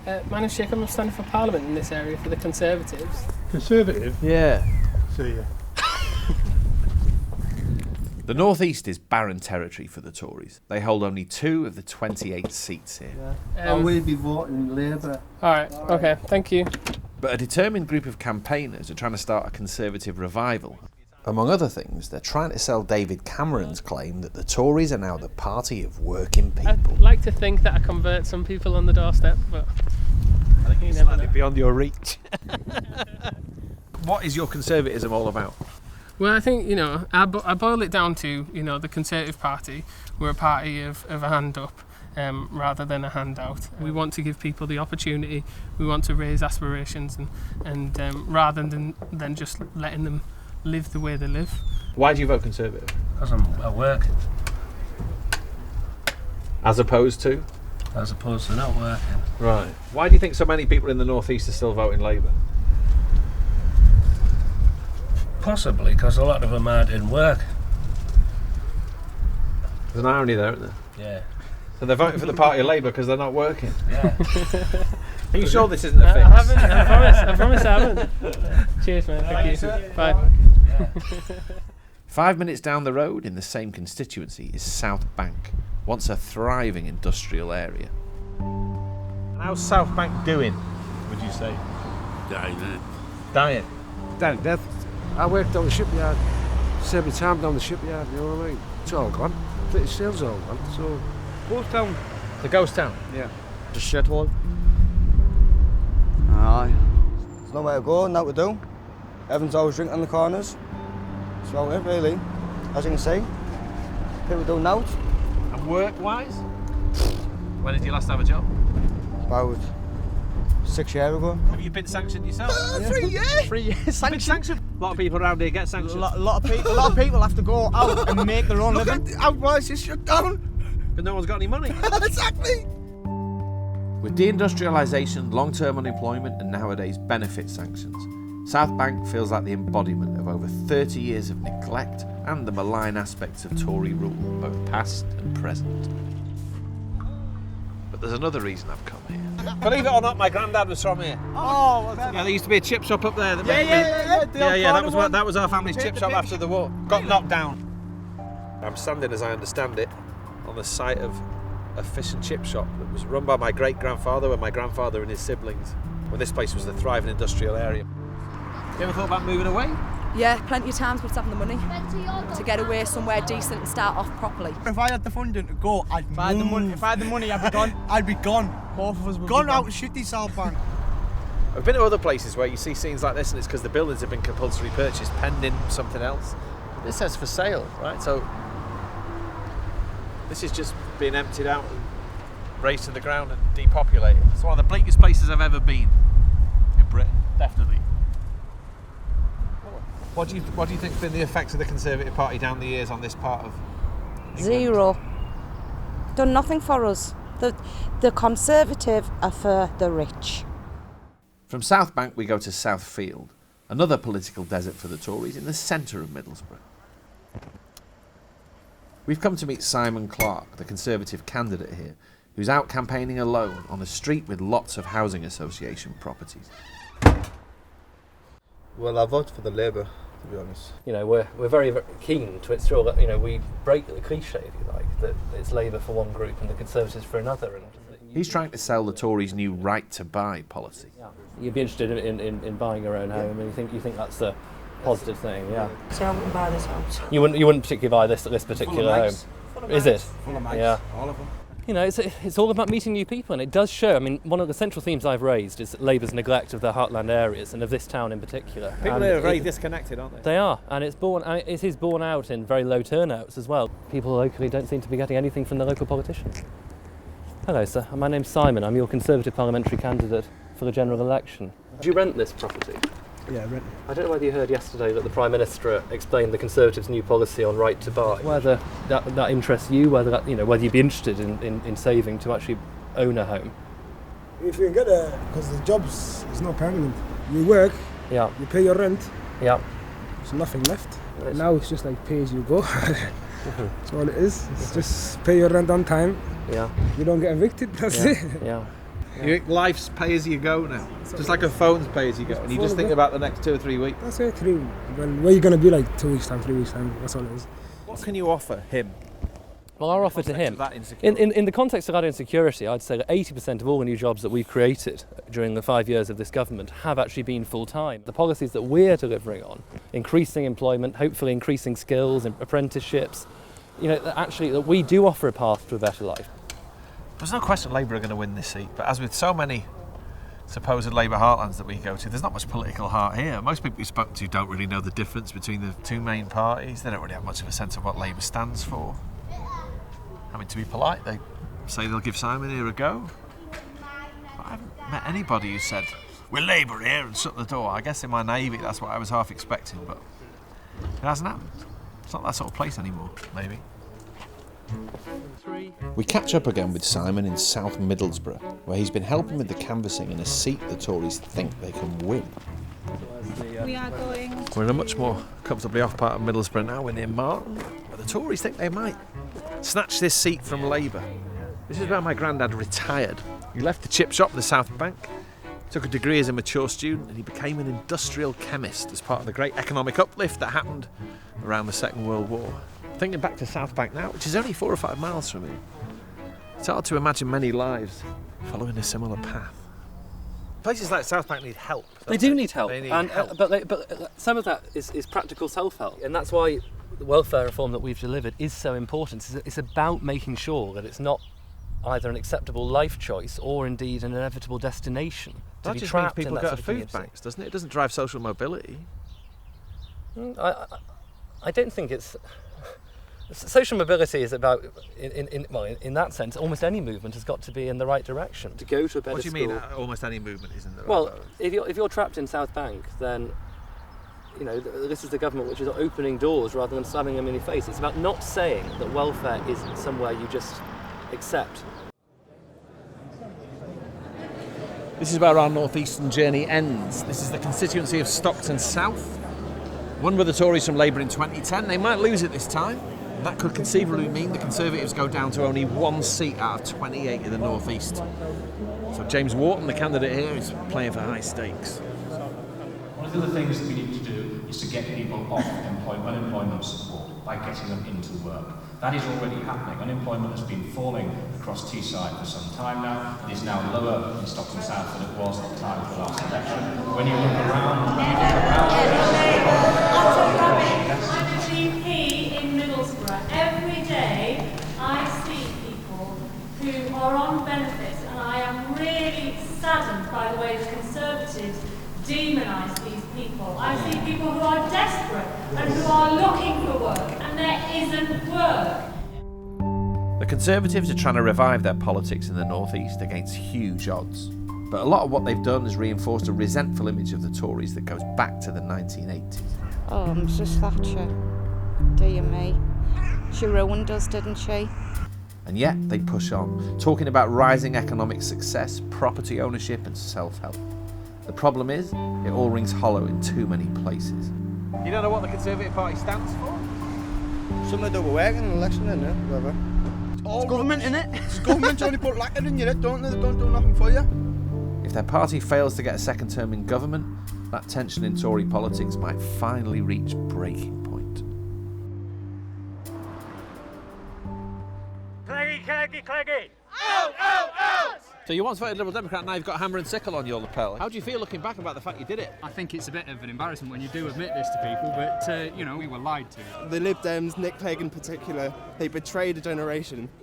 My name's Jacob. I'm standing for Parliament in this area for the Conservatives. Conservative? Yeah. See ya. The North East is barren territory for the Tories. They hold only 2 of the 28 seats here. I will be voting Labour. Alright, okay, thank you. But a determined group of campaigners are trying to start a Conservative revival. Among other things, they're trying to sell David Cameron's claim that the Tories are now the party of working people. I'd like to think that I convert some people on the doorstep, but I think it's slightly beyond your reach. What is your Conservatism all about? well, I think, I boil it down to, the Conservative Party. We're a party of a hand up rather than a handout. We want to give people the opportunity. We want to raise aspirations and rather than just letting them live the way they live. Why do you vote Conservative? Because I'm at work, As opposed to? as opposed to not working. Right. Why do you think so many people in the North East are still voting Labour? Possibly because a lot of them aren't in work. There's an irony there, isn't there? Yeah. So they're voting for the party of Labour because they're not working. Yeah. Are you sure this isn't a fix? I haven't, I promise I haven't. Cheers, man, thank you. Bye. 5 minutes down the road in the same constituency is South Bank, once a thriving industrial area. How's South Bank doing, would you say? Dying? Down death. I worked down the shipyard. Served my time down the shipyard, you know what I mean? It's all gone. British sales all gone. So, ghost town. The ghost town? Yeah. Just shithole. Aye. There's nowhere to go, nothing to do. Everyone's always drinking on the corners. That's about it, really. As you can see, people do now. And work-wise? When did you last have a job? About 6 years ago. Have you been sanctioned yourself? 3 years? 3 years Been sanctioned. sanctioned? A lot of people around here get sanctioned. A lot of people have to go out and make their own living. Otherwise, it's shut down. But no one's got any money. Exactly. With deindustrialisation, long-term unemployment and nowadays benefit sanctions, South Bank feels like the embodiment of over 30 years of neglect and the malign aspects of Tory rule, both past and present. But there's another reason I've come here. Believe it or not, my granddad was from here. Oh, Yeah, there used to be a chip shop up there. Yeah. That was our family's chip shop after the war. Got knocked down. I'm standing, as I understand it, on the site of a fish and chip shop that was run by my great-grandfather and my grandfather and his siblings when this place was the thriving industrial area. You ever thought about moving away? Yeah, plenty of times, but it's having the money to get away somewhere decent and start off properly. If I had the funding to go, I'd move. If I had the money, I'd be gone. I'd be gone. Both of us would Gone be out and shitty South Bank. I've been to other places where you see scenes like this and it's because the buildings have been compulsory purchased pending something else. This says for sale, right? So this is just being emptied out and razed to the ground and depopulated. It's one of the bleakest places I've ever been in Britain, definitely. What do you think has been the effect of the Conservative Party down the years on this part of England? Zero. Done nothing for us. The Conservative are for the rich. From South Bank we go to Southfield, another political desert for the Tories in the centre of Middlesbrough. We've come to meet Simon Clark, the Conservative candidate here, who's out campaigning alone on a street with lots of housing association properties. Well, I voted for the Labour, to be honest. We're very, very keen to ensure that, we break the cliche, if you like, that it's Labour for one group and the Conservatives for another. And He's trying to sell the Tories' new right-to-buy policy. you'd be interested in buying your own home, and you think that's a positive thing, yeah. So I wouldn't buy this house. You wouldn't particularly buy this particular home. Is it? Full of mates. Yeah. All of them. It's all about meeting new people, and it does show. I mean, one of the central themes I've raised is Labour's neglect of the heartland areas and of this town in particular. People and are very disconnected, aren't they? They are, and it is borne out in very low turnouts as well. People locally don't seem to be getting anything from the local politicians. Hello, sir. My name's Simon. I'm your Conservative parliamentary candidate for the general election. Do you rent this property? Yeah, rent. I don't know whether you heard yesterday that the Prime Minister explained the Conservatives' new policy on right to buy. Whether that interests you, whether you'd be interested in saving to actually own a home. If you get because the jobs is not permanent. You work, Yeah, you pay your rent, yeah. there's nothing left. Yes. Now it's just like pay as you go. That's all it is. It's just pay your rent on time. Yeah, You don't get evicted, that's yeah, it. yeah. Life's pay as you go now. Just like a phone's pay as you go. And you just think about the next 2 or 3 weeks. That's it, 3. Well, where are you going to be like 2 weeks' time, 3 weeks' time? That's all it is. What can you offer him? Well, our offer to him, That insecurity? in the context of that insecurity, I'd say that 80% of all the new jobs that we've created during the 5 years of this government have actually been full-time. The policies that we're delivering on, increasing employment, hopefully increasing skills and apprenticeships, actually that we do offer a path to a better life. There's no question Labour are going to win this seat, but as with so many supposed Labour heartlands that we go to, there's not much political heart here. Most people we spoke to don't really know the difference between the two main parties. They don't really have much of a sense of what Labour stands for. I mean, to be polite, they say they'll give Simon here a go. But I haven't met anybody who said, we're Labour here, and shut the door. I guess in my naivety, that's what I was half expecting, but it hasn't happened. It's not that sort of place anymore, maybe. We catch up again with Simon in South Middlesbrough, where he's been helping with the canvassing in a seat the Tories think they can win. We are going. We're in a much more comfortably off part of Middlesbrough now. We're near Wharton, but the Tories think they might snatch this seat from Labour. This is where my granddad retired. He left the chip shop, the South Bank, took a degree as a mature student, and he became an industrial chemist as part of the great economic uplift that happened around the Second World War. Thinking back to South Bank now, which is only 4 or 5 miles from here, it's hard to imagine many lives following a similar path. Places like South Bank need help. They do need help, They need and help. But some of that is practical self-help, and that's why the welfare reform that we've delivered is so important. It's about making sure that it's not either an acceptable life choice or indeed an inevitable destination. That to be just means trapped in people that go sort to of food community. banks, doesn't it? It doesn't drive social mobility. I don't think it's. Social mobility is about, in that sense, almost any movement has got to be in the right direction. To go to a better What do you school. mean almost any movement isn't the right Well, direction? if you're trapped in South Bank, then this is the government which is opening doors rather than slamming them in your face. It's about not saying that welfare is somewhere you just accept. This is where our northeastern journey ends. This is the constituency of Stockton South. Won with the Tories from Labour in 2010. They might lose it this time. And that could conceivably mean the Conservatives go down to only 1 seat out of 28 in the northeast. So James Wharton, the candidate here, is playing for high stakes. One of the other things that we need to do is to get people off unemployment support by getting them into work. That is already happening. Unemployment has been falling across Teesside for some time now. It is now lower in Stockton South than it was at the time of the last election. When you look around, I'm a GP in Middlesbrough. Every day I see people who are on benefits, and I am really saddened by the way the Conservatives demonise these people. I see people who are desperate and who are looking for work, and there isn't work. The Conservatives are trying to revive their politics in the northeast against huge odds. But a lot of what they've done has reinforced a resentful image of the Tories that goes back to the 1980s. Oh, Mrs. Thatcher. Dear me. She ruined us, didn't she? And yet they push on, talking about rising economic success, property ownership and self-help. The problem is, it all rings hollow in too many places. You don't know what the Conservative Party stands for? Something to do with work and election, isn't it? Whatever. It's government, innit? It's government only put lacquer in your head, don't they? They don't do nothing for you. If their party fails to get a second term in government, that tension in Tory politics might finally reach breaking point. Cleggy! So you once voted Liberal Democrat, now you've got a hammer and sickle on your lapel. How do you feel looking back about the fact you did it? I think it's a bit of an embarrassment when you do admit this to people, but we were lied to. The Lib Dems, Nick Clegg in particular, they betrayed a generation.